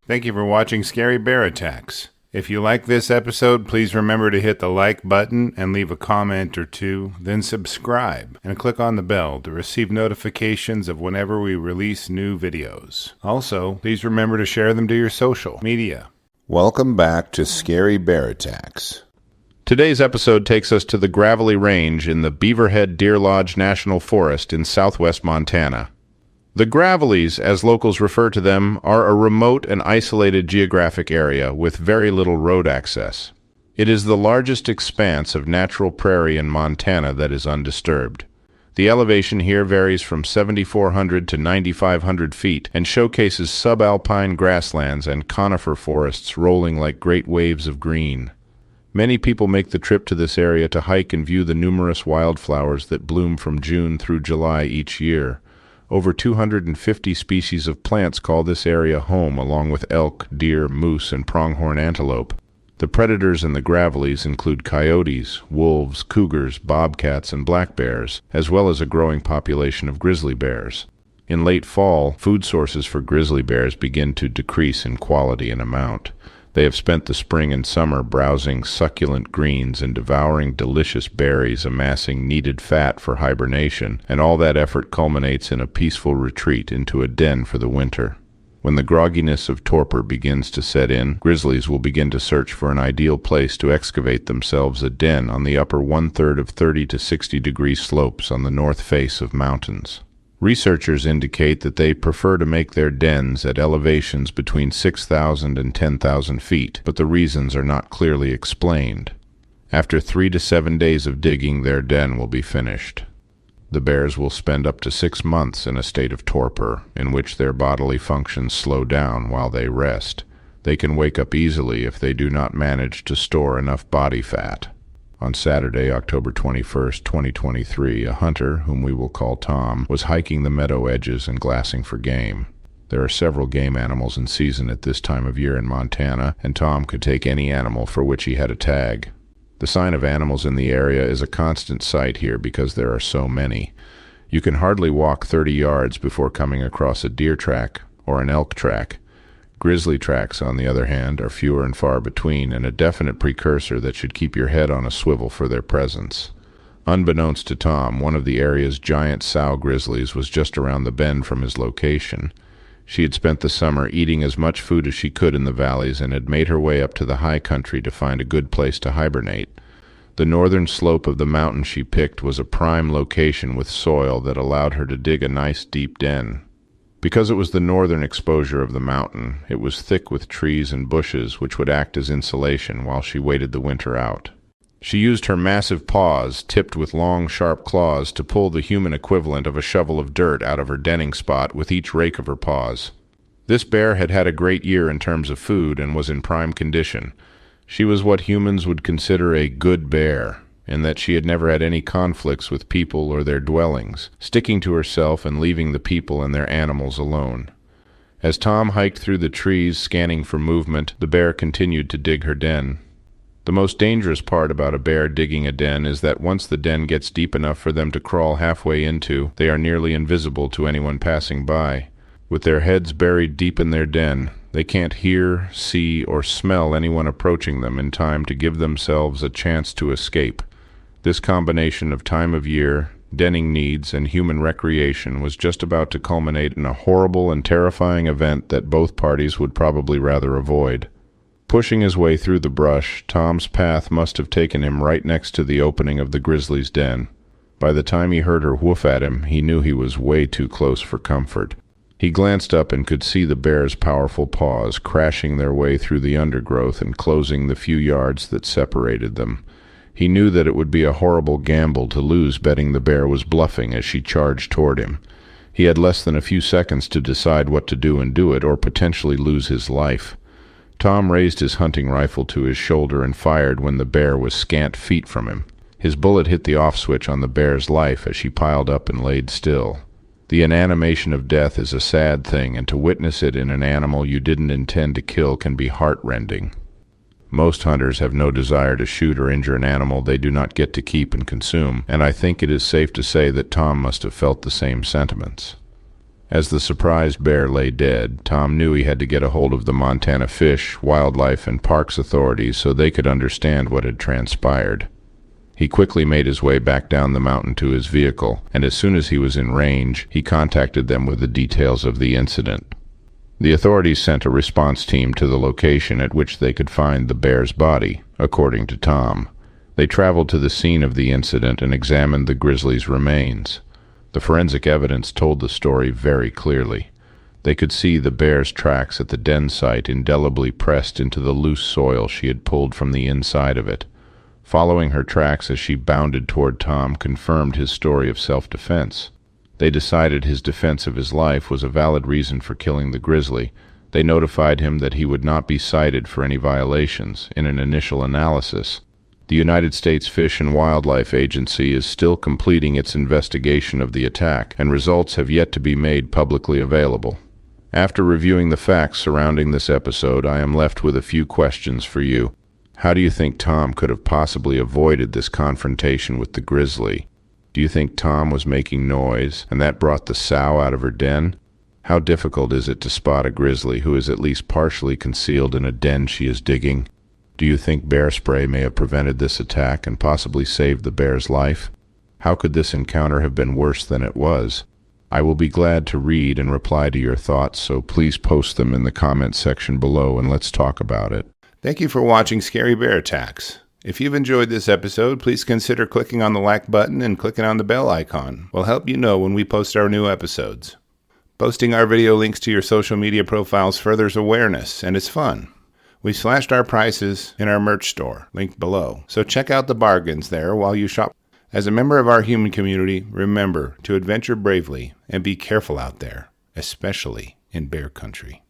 Thank you for watching Scary Bear Attacks. If you like this episode, please remember to hit the like button and leave a comment or two, then subscribe and click on the bell to receive notifications of whenever we release new videos. Also, please remember to share them to your social media. Welcome back to Scary Bear Attacks. Today's episode takes us to the Gravelly Range in the Beaverhead-Deerlodge National Forest in southwest Montana. The Gravellies, as locals refer to them, are a remote and isolated geographic area with very little road access. It is the largest expanse of natural prairie in Montana that is undisturbed. The elevation here varies from 7,400 to 9,500 feet and showcases subalpine grasslands and conifer forests rolling like great waves of green. Many people make the trip to this area to hike and view the numerous wildflowers that bloom from June through July each year. Over 250 species of plants call this area home, along with elk, deer, moose, and pronghorn antelope. The predators in the Gravellies include coyotes, wolves, cougars, bobcats, and black bears, as well as a growing population of grizzly bears. In late fall, food sources for grizzly bears begin to decrease in quality and amount. They have spent the spring and summer browsing succulent greens and devouring delicious berries, amassing needed fat for hibernation, and all that effort culminates in a peaceful retreat into a den for the winter. When the grogginess of torpor begins to set in, grizzlies will begin to search for an ideal place to excavate themselves a den on the upper one-third of 30 to 60-degree slopes on the north face of mountains. Researchers indicate that they prefer to make their dens at elevations between 6,000 and 10,000 feet, but the reasons are not clearly explained. After 3 to 7 days of digging, their den will be finished. The bears will spend up to 6 months in a state of torpor, in which their bodily functions slow down while they rest. They can wake up easily if they do not manage to store enough body fat. On Saturday, October 21st, 2023, a hunter, whom we will call Tom, was hiking the meadow edges and glassing for game. There are several game animals in season at this time of year in Montana, and Tom could take any animal for which he had a tag. The sign of animals in the area is a constant sight here because there are so many. You can hardly walk 30 yards before coming across a deer track or an elk track. Grizzly tracks, on the other hand, are fewer and far between, and a definite precursor that should keep your head on a swivel for their presence. Unbeknownst to Tom, one of the area's giant sow grizzlies was just around the bend from his location. She had spent the summer eating as much food as she could in the valleys and had made her way up to the high country to find a good place to hibernate. The northern slope of the mountain she picked was a prime location with soil that allowed her to dig a nice deep den. Because it was the northern exposure of the mountain, it was thick with trees and bushes which would act as insulation while she waited the winter out. She used her massive paws, tipped with long, sharp claws, to pull the human equivalent of a shovel of dirt out of her denning spot with each rake of her paws. This bear had had a great year in terms of food and was in prime condition. She was what humans would consider a good bear, in that she had never had any conflicts with people or their dwellings, sticking to herself and leaving the people and their animals alone. As Tom hiked through the trees, scanning for movement, the bear continued to dig her den. The most dangerous part about a bear digging a den is that once the den gets deep enough for them to crawl halfway into, they are nearly invisible to anyone passing by. With their heads buried deep in their den, they can't hear, see, or smell anyone approaching them in time to give themselves a chance to escape. This combination of time of year, denning needs, and human recreation was just about to culminate in a horrible and terrifying event that both parties would probably rather avoid. Pushing his way through the brush, Tom's path must have taken him right next to the opening of the grizzly's den. By the time he heard her woof at him, he knew he was way too close for comfort. He glanced up and could see the bear's powerful paws crashing their way through the undergrowth and closing the few yards that separated them. He knew that it would be a horrible gamble to lose betting the bear was bluffing as she charged toward him. He had less than a few seconds to decide what to do and do it, or potentially lose his life. Tom raised his hunting rifle to his shoulder and fired when the bear was scant feet from him. His bullet hit the off switch on the bear's life as she piled up and laid still. The inanimation of death is a sad thing, and to witness it in an animal you didn't intend to kill can be heart-rending. Most hunters have no desire to shoot or injure an animal they do not get to keep and consume, and I think it is safe to say that Tom must have felt the same sentiments. As the surprised bear lay dead, Tom knew he had to get a hold of the Montana Fish, Wildlife, and Parks authorities so they could understand what had transpired. He quickly made his way back down the mountain to his vehicle, and as soon as he was in range, he contacted them with the details of the incident. The authorities sent a response team to the location at which they could find the bear's body, according to Tom. They traveled to the scene of the incident and examined the grizzly's remains. The forensic evidence told the story very clearly. They could see the bear's tracks at the den site indelibly pressed into the loose soil she had pulled from the inside of it. Following her tracks as she bounded toward Tom confirmed his story of self-defense. They decided his defense of his life was a valid reason for killing the grizzly. They notified him that he would not be cited for any violations in an initial analysis. The United States Fish and Wildlife Agency is still completing its investigation of the attack, and results have yet to be made publicly available. After reviewing the facts surrounding this episode, I am left with a few questions for you. How do you think Tom could have possibly avoided this confrontation with the grizzly? Do you think Tom was making noise, and that brought the sow out of her den? How difficult is it to spot a grizzly who is at least partially concealed in a den she is digging? Do you think bear spray may have prevented this attack and possibly saved the bear's life? How could this encounter have been worse than it was? I will be glad to read and reply to your thoughts, so please post them in the comments section below and let's talk about it. Thank you for watching Scary Bear Attacks. If you've enjoyed this episode, please consider clicking on the like button and clicking on the bell icon. We'll help you know when we post our new episodes. Posting our video links to your social media profiles furthers awareness, and it's fun. We slashed our prices in our merch store, linked below, so check out the bargains there while you shop. As a member of our human community, remember to adventure bravely and be careful out there, especially in bear country.